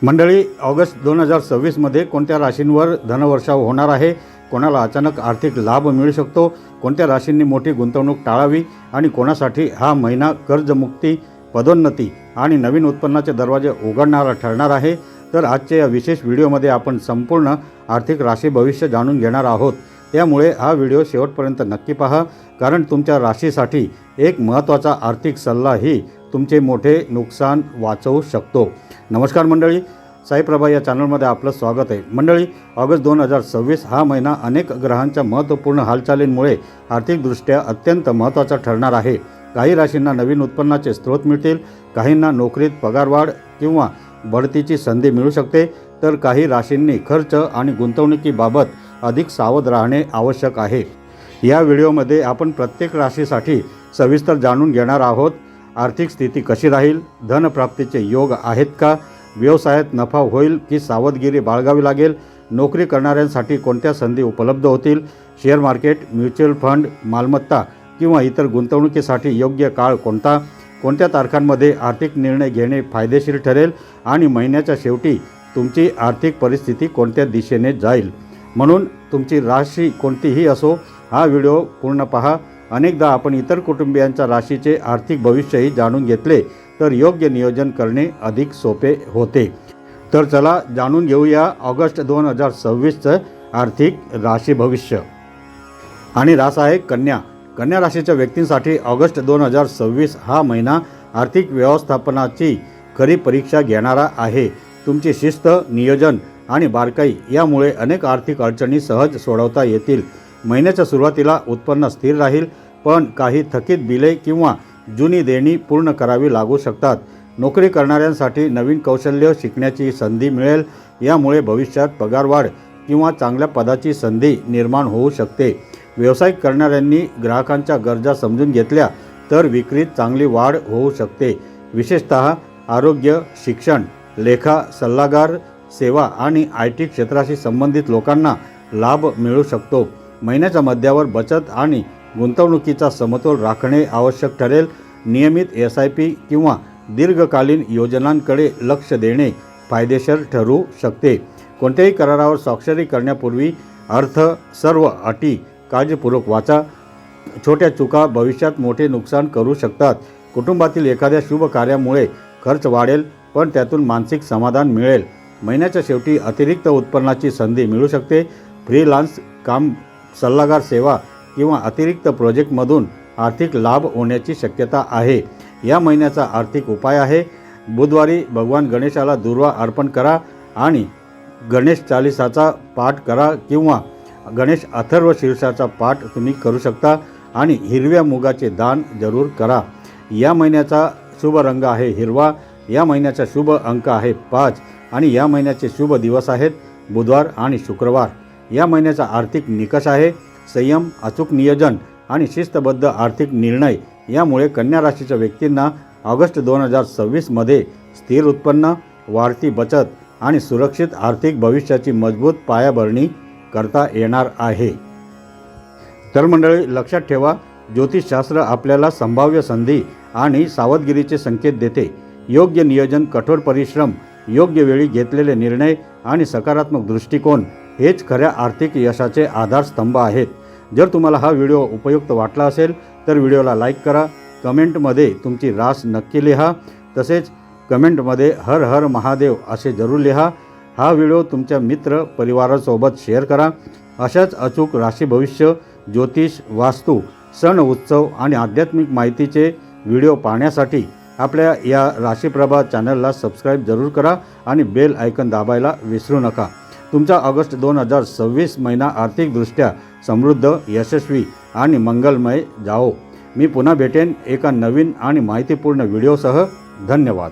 मंडळी, ऑगस्ट 2026मध्ये कोणत्या राशींवर धनवर्षाव होणार आहे, कोणाला अचानक आर्थिक लाभ मिळू शकतो, कोणत्या राशींनी मोठी गुंतवणूक टाळावी आणि कोणासाठी हा महिना कर्जमुक्ती, पदोन्नती आणि नवीन उत्पन्नाचे दरवाजे उघडणारा ठरणार आहे। तर आजच्या या विशेष व्हिडिओमध्ये आपण संपूर्ण आर्थिक राशी भविष्य जाणून घेणार आहोत। त्यामुळे हा व्हिडिओ शेवटपर्यंत नक्की पहा, कारण तुमच्या राशीसाठी एक महत्त्वाचा आर्थिक सल्लाही तुमचे मोठे नुकसान वाचवू शकतो। नमस्कार मंडळी, साईप्रभा या चॅनलमध्ये आपलं स्वागत आहे। मंडळी, ऑगस्ट 2026 हा महिना अनेक ग्रहांच्या महत्त्वपूर्ण हालचालींमुळे आर्थिकदृष्ट्या अत्यंत महत्त्वाचा ठरणार आहे। काही राशींना नवीन उत्पन्नाचे स्रोत मिळतील, काहींना नोकरीत पगारवाढ किंवा बढतीची संधी मिळू शकते, तर काही राशींनी खर्च आणि गुंतवणुकीबाबत अधिक सावध राहणे आवश्यक आहे। या व्हिडिओमध्ये आपण प्रत्येक राशीसाठी सविस्तर जाणून घेणार आहोत। आर्थिक स्थिती कशी राहील, धनप्राप्तीचे योग आहेत का, व्यवसायात नफा होईल की सावधगिरी बाळगावी लागेल, नोकरी करणाऱ्यांसाठी कोणत्या संधी उपलब्ध होतील, शेअर मार्केट, म्युच्युअल फंड, मालमत्ता किंवा इतर गुंतवणुकीसाठी योग्य काळ कोणता, कोणत्या तारखांमध्ये आर्थिक निर्णय घेणे फायदेशीर ठरेल आणि महिन्याच्या शेवटी तुमची आर्थिक परिस्थिती कोणत्या दिशेने जाईल। म्हणून तुमची राशी कोणतीही असो, हा व्हिडिओ पूर्ण पहा। अनेकदा आपण इतर कुटुंबियांच्या राशीचे आर्थिक भविष्यही जाणून घेतले तर योग्य नियोजन करणे अधिक सोपे होते। तर चला जाणून घेऊया ऑगस्ट 2026चं आर्थिक राशी भविष्य। आणि रास आहे कन्या। कन्या राशीच्या व्यक्तींसाठी ऑगस्ट 2026 हा महिना आर्थिक व्यवस्थापनाची खरी परीक्षा घेणारा आहे। तुमची शिस्त, नियोजन आणि बारकाई यामुळे अनेक आर्थिक अडचणी सहज सोडवता येतील। महिन्याच्या सुरुवातीला उत्पन्न स्थिर राहील, पण काही थकीत बिले किंवा जुनी देणी पूर्ण करावी लागू शकतात। नोकरी करणाऱ्यांसाठी नवीन कौशल्य शिकण्याची संधी मिळेल, यामुळे भविष्यात पगारवाढ किंवा चांगल्या पदाची संधी निर्माण होऊ शकते। व्यवसाय करणाऱ्यांनी ग्राहकांच्या गरजा समजून घेतल्या तर विक्रीत चांगली वाढ होऊ शकते। विशेषतः आरोग्य, शिक्षण, लेखा सल्लागार सेवा आणि IT क्षेत्राशी संबंधित लोकांना लाभ मिळू शकतो। महिन्याच्या मध्यावर बचत आणि गुंतवणुकीचा समतोल राखणे आवश्यक ठरेल। नियमित SIP किंवा दीर्घकालीन योजनांकडे लक्ष देणे फायदेशीर ठरू शकते। कोणत्याही करारावर स्वाक्षरी करण्यापूर्वी सर्व अटी काळजीपूर्वक वाचा। छोट्या चुका भविष्यात मोठे नुकसान करू शकतात। कुटुंबातील एखाद्या शुभ कार्यामुळे खर्च वाढेल, पण त्यातून मानसिक समाधान मिळेल। महिन्याच्या शेवटी अतिरिक्त उत्पन्नाची संधी मिळू शकते। फ्रीलान्स काम, सल्लागार सेवा किंवा अतिरिक्त प्रोजेक्टमधून आर्थिक लाभ होण्याची शक्यता आहे। या महिन्याचा आर्थिक उपाय आहे, बुधवारी भगवान गणेशाला दुर्वा अर्पण करा आणि गणेश चालीसाचा पाठ करा किंवा गणेश अथर्व शीर्षाचा पाठ तुम्ही करू शकता आणि हिरव्या मुगाचे दान जरूर करा। या महिन्याचा शुभ रंग आहे हिरवा। या महिन्याचा शुभ अंक आहे 5 आणि या महिन्याचे शुभ दिवस आहेत बुधवार आणि शुक्रवार। या महिन्याचा आर्थिक निकष आहे संयम, अचूक नियोजन आणि शिस्तबद्ध आर्थिक निर्णय। यामुळे कन्या राशीच्या व्यक्तींना ऑगस्ट 2026मध्ये स्थिर उत्पन्न, वाढती बचत आणि सुरक्षित आर्थिक भविष्याची मजबूत पायाभरणी करता येणार आहे। तर मंडळी, लक्षात ठेवा, ज्योतिषशास्त्र आपल्याला संभाव्य संधी आणि सावधगिरीचे संकेत देते। योग्य नियोजन, कठोर परिश्रम, योग्य वेळी घेतलेले निर्णय आणि सकारात्मक दृष्टिकोन हेच खऱ्या आर्थिक यशाचे आधारस्तंभ आहेत। जर तुम्हाला हा व्हिडिओ उपयुक्त वाटला असेल तर व्हिडिओला लाईक करा, कमेंटमध्ये तुमची रास नक्की लिहा, तसेच कमेंटमध्ये हर हर महादेव असे जरूर लिहा। हा व्हिडिओ तुमच्या मित्र परिवारासोबत शेअर करा। अशाच अचूक राशी भविष्य, ज्योतिष, वास्तू, सण, उत्सव आणि आध्यात्मिक माहितीचे व्हिडिओ पाहण्यासाठी आपल्या या राशीप्रभा चॅनलला सबस्क्राईब जरूर करा आणि बेल आयकन दाबायला विसरू नका। तुमचा ऑगस्ट 2026 महिना आर्थिकदृष्ट्या समृद्ध, यशस्वी आणि मंगलमय जाओ। मी पुन्हा भेटेन एका नवीन आणि माहितीपूर्ण व्हिडिओसह। धन्यवाद।